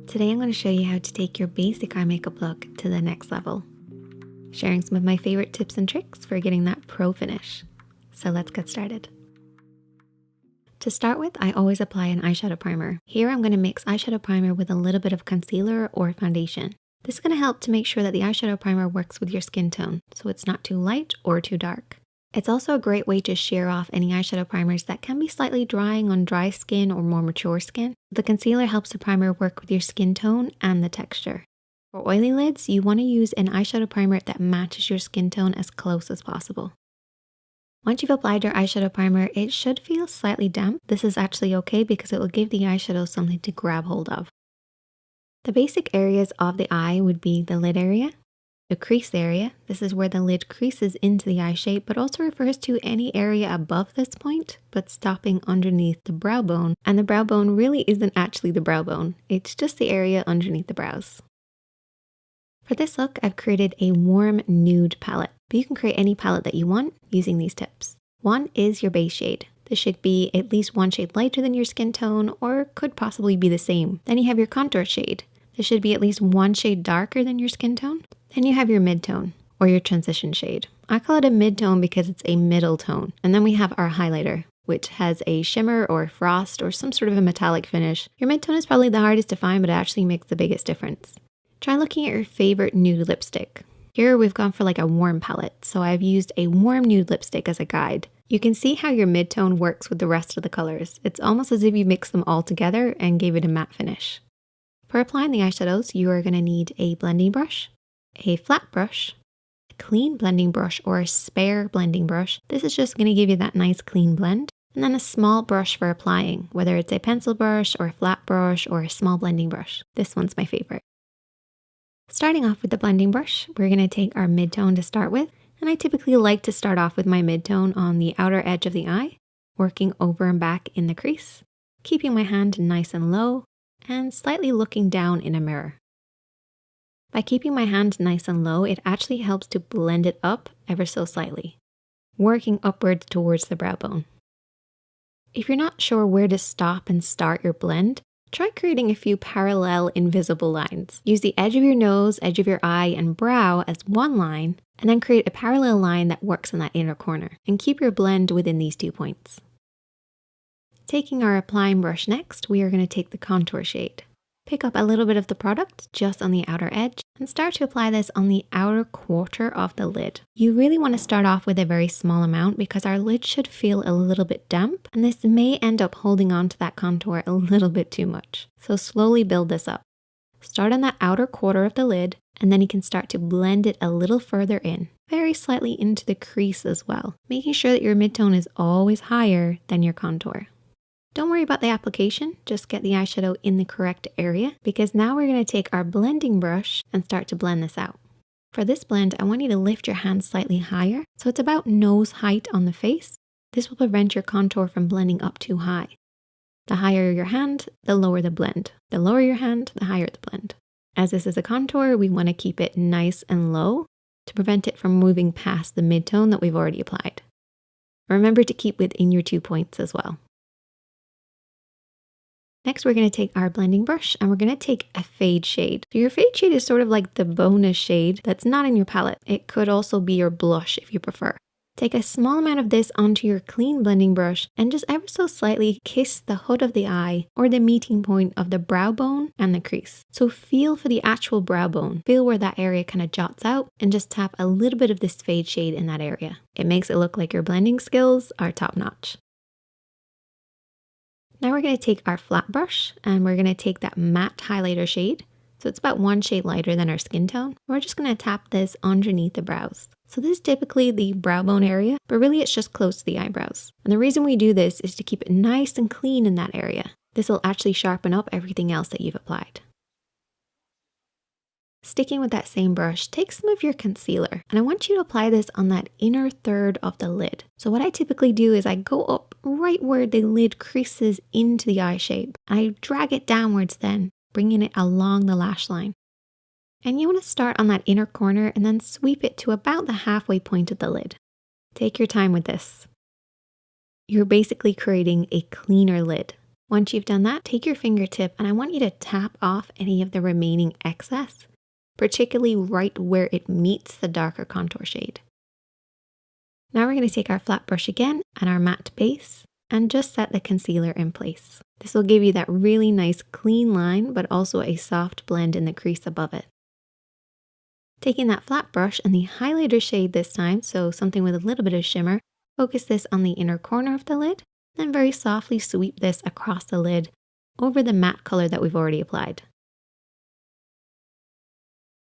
Today I'm going to show you how to take your basic eye makeup look to the next level, sharing some of my favorite tips and tricks for getting that pro finish. So let's get started. To start with, I always apply an eyeshadow primer. Here I'm going to mix eyeshadow primer with a little bit of concealer or foundation. This is going to help to make sure that the eyeshadow primer works with your skin tone, so it's not too light or too dark. It's also a great way to shear off any eyeshadow primers that can be slightly drying on dry skin or more mature skin. The concealer helps the primer work with your skin tone and the texture. For oily lids, you want to use an eyeshadow primer that matches your skin tone as close as possible. Once you've applied your eyeshadow primer, it should feel slightly damp. This is actually okay because it will give the eyeshadow something to grab hold of. The basic areas of the eye would be the lid area, the crease area. This is where the lid creases into the eye shape, but also refers to any area above this point, but stopping underneath the brow bone. And the brow bone really isn't actually the brow bone. It's just the area underneath the brows. For this look, I've created a warm nude palette, but you can create any palette that you want using these tips. One is your base shade. This should be at least one shade lighter than your skin tone, or could possibly be the same. Then you have your contour shade. This should be at least one shade darker than your skin tone. Then you have your mid-tone, or your transition shade. I call it a mid-tone because it's a middle tone. And then we have our highlighter, which has a shimmer or frost or some sort of a metallic finish. Your mid-tone is probably the hardest to find, but it actually makes the biggest difference. Try looking at your favorite nude lipstick. Here we've gone for like a warm palette, so I've used a warm nude lipstick as a guide. You can see how your mid-tone works with the rest of the colors. It's almost as if you mixed them all together and gave it a matte finish. For applying the eyeshadows, you are going to need a blending brush, a flat brush, a clean blending brush or a spare blending brush. This is just going to give you that nice clean blend. And then a small brush for applying, whether it's a pencil brush or a flat brush or a small blending brush. This one's my favorite. Starting off with the blending brush, we're going to take our mid-tone to start with. And I typically like to start off with my mid-tone on the outer edge of the eye, working over and back in the crease, keeping my hand nice and low and slightly looking down in a mirror. By keeping my hand nice and low, it actually helps to blend it up ever so slightly, working upwards towards the brow bone. If you're not sure where to stop and start your blend, try creating a few parallel invisible lines. Use the edge of your nose, edge of your eye, and brow as one line, and then create a parallel line that works in that inner corner, and keep your blend within these 2 points. Taking our applying brush next, we are going to take the contour shade. Pick up a little bit of the product just on the outer edge and start to apply this on the outer quarter of the lid. You really want to start off with a very small amount because our lid should feel a little bit damp and this may end up holding on to that contour a little bit too much. So slowly build this up. Start on that outer quarter of the lid and then you can start to blend it a little further in, very slightly into the crease as well, making sure that your mid-tone is always higher than your contour. Don't worry about the application, just get the eyeshadow in the correct area because now we're going to take our blending brush and start to blend this out. For this blend, I want you to lift your hand slightly higher so it's about nose height on the face. This will prevent your contour from blending up too high. The higher your hand, the lower the blend. The lower your hand, the higher the blend. As this is a contour, we want to keep it nice and low to prevent it from moving past the mid-tone that we've already applied. Remember to keep within your 2 points as well. Next, we're going to take our blending brush and we're going to take a fade shade. So your fade shade is sort of like the bonus shade that's not in your palette. It could also be your blush if you prefer. Take a small amount of this onto your clean blending brush and just ever so slightly kiss the hood of the eye or the meeting point of the brow bone and the crease. So feel for the actual brow bone. Feel where that area kind of jots out and just tap a little bit of this fade shade in that area. It makes it look like your blending skills are top notch. Now we're going to take our flat brush and we're going to take that matte highlighter shade. So it's about one shade lighter than our skin tone. We're just going to tap this underneath the brows. So this is typically the brow bone area, but really it's just close to the eyebrows. And the reason we do this is to keep it nice and clean in that area. This will actually sharpen up everything else that you've applied. Sticking with that same brush, take some of your concealer and I want you to apply this on that inner third of the lid. So what I typically do is I go up right where the lid creases into the eye shape. I drag it downwards then, bringing it along the lash line. And you want to start on that inner corner and then sweep it to about the halfway point of the lid. Take your time with this. You're basically creating a cleaner lid. Once you've done that, take your fingertip and I want you to tap off any of the remaining excess, particularly right where it meets the darker contour shade. Now we're going to take our flat brush again and our matte base and just set the concealer in place. This will give you that really nice clean line, but also a soft blend in the crease above it. Taking that flat brush and the highlighter shade this time, so something with a little bit of shimmer, focus this on the inner corner of the lid, then very softly sweep this across the lid over the matte color that we've already applied.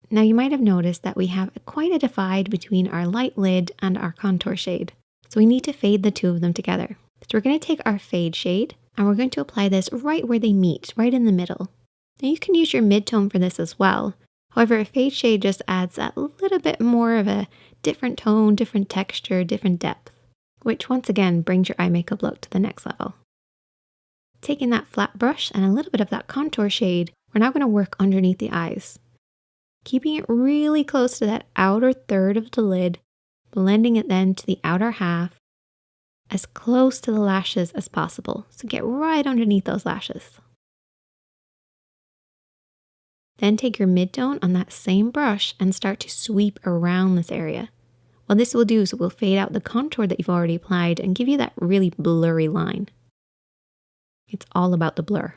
Now you might have noticed that we have quite a divide between our light lid and our contour shade. So we need to fade the two of them together. So we're going to take our fade shade and we're going to apply this right where they meet, right in the middle. Now you can use your mid-tone for this as well. However, a fade shade just adds that little bit more of a different tone, different texture, different depth, which once again brings your eye makeup look to the next level. Taking that flat brush and a little bit of that contour shade, we're now going to work underneath the eyes. Keeping it really close to that outer third of the lid, blending it then to the outer half, as close to the lashes as possible. So get right underneath those lashes. Then take your mid-tone on that same brush and start to sweep around this area. What this will do is it will fade out the contour that you've already applied and give you that really blurry line. It's all about the blur.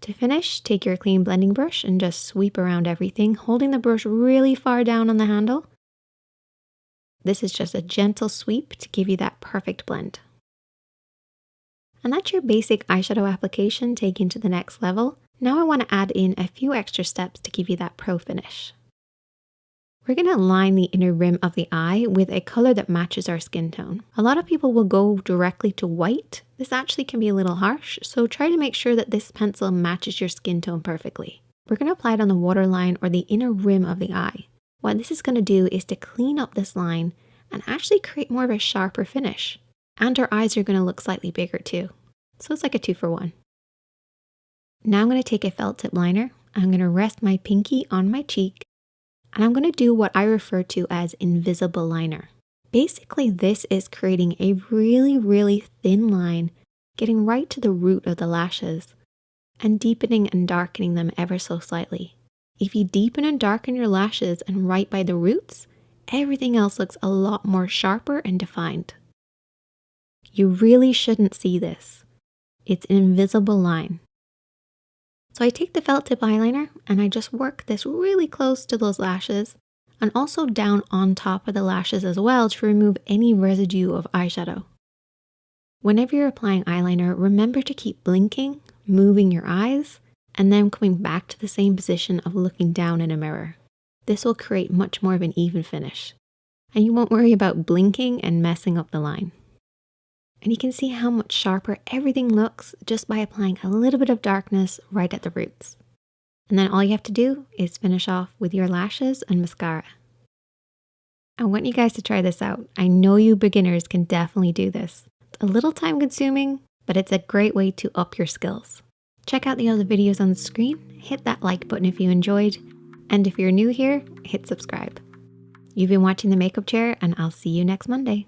To finish, take your clean blending brush and just sweep around everything, holding the brush really far down on the handle. This is just a gentle sweep to give you that perfect blend. And that's your basic eyeshadow application taken to the next level. Now I want to add in a few extra steps to give you that pro finish. We're going to line the inner rim of the eye with a color that matches our skin tone. A lot of people will go directly to white. This actually can be a little harsh, so try to make sure that this pencil matches your skin tone perfectly. We're going to apply it on the waterline or the inner rim of the eye. What this is going to do is to clean up this line and actually create more of a sharper finish. And our eyes are going to look slightly bigger too. So it's like a 2-for-1. Now I'm going to take a felt tip liner. I'm going to rest my pinky on my cheek. And I'm going to do what I refer to as invisible liner. Basically, this is creating a really, really thin line, getting right to the root of the lashes and deepening and darkening them ever so slightly. If you deepen and darken your lashes and right by the roots, everything else looks a lot more sharper and defined. You really shouldn't see this. It's an invisible line. So I take the felt tip eyeliner and I just work this really close to those lashes and also down on top of the lashes as well to remove any residue of eyeshadow. Whenever you're applying eyeliner, remember to keep blinking, moving your eyes, and then coming back to the same position of looking down in a mirror. This will create much more of an even finish. And you won't worry about blinking and messing up the line. And you can see how much sharper everything looks just by applying a little bit of darkness right at the roots. And then all you have to do is finish off with your lashes and mascara. I want you guys to try this out. I know you beginners can definitely do this. It's a little time consuming, but it's a great way to up your skills. Check out the other videos on the screen, hit that like button if you enjoyed, and if you're new here, hit subscribe. You've been watching The Makeup Chair, and I'll see you next Monday.